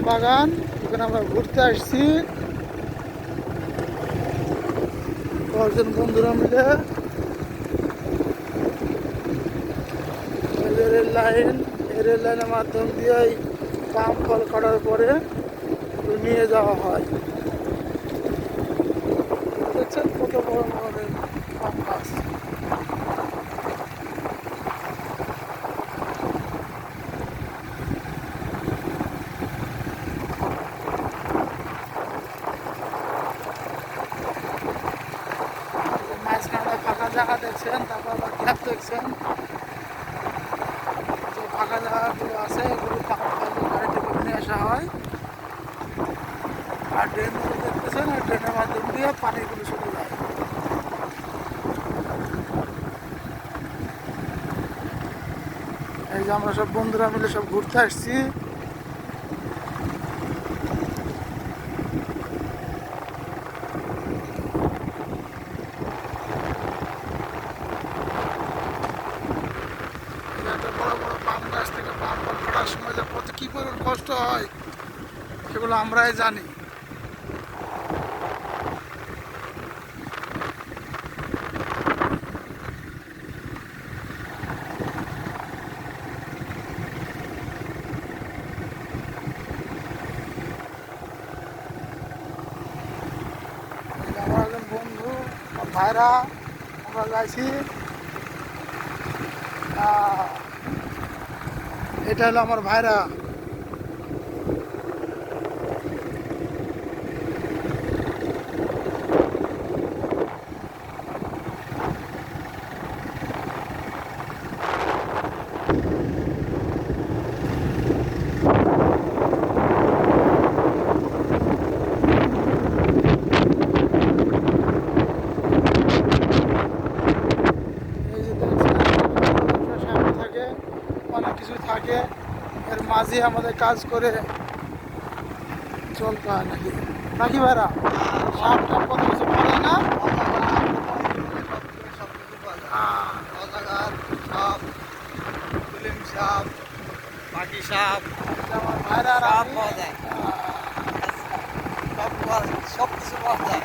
বাগান, এখানে আমরা ঘুরতে আসছি কয়েকজন বন্ধুরা মিলে। রেল লাইন, এই রেল লাইনের মাধ্যম দিয়েই পাম ফল কাটার পরে নিয়ে যাওয়া হয়। দেখছেন কত বড় বড় পাম গাছ। মাঝখানে ফাঁকা জায়গা দেখছেন, তারপর আবার গ্যাপ দেখছেন। যে ফাঁকা জায়গাগুলো আছে এগুলো পাম ফল গাড়িতে করে নিয়ে আসা হয়। আর ড্রেনগুলো দেখতেছেন, আর ড্রেনের মাধ্যম দিয়ে পানিগুলো চলে যায়। এই যে আমরা সব বন্ধুরা মিলে সব ঘুরতে আসছি। বড় বড় পাম গাছ থেকে পাম ফল কাটার সময় যে কত কি পরিমাণ কষ্ট হয় সেগুলো আমরাই জানি। আমার একজন বন্ধু, আমার ভাইরা, আমরা যাইছি। এটা হলো আমার ভাইরা। এই যে দেখছেন সামনে থাকে, অনেক কিছু থাকে, এর মাঝে আমাদের কাজ করে চলতে হয় নাকি নাকি ভাইরা? সাপ টাপ কত কিছু পাওয়া যায় না? পাটি সাপ, আমার ভাইরা আর সাপ আমি, পাওয়া যায়, সব সব কিছু পাওয়া যায়।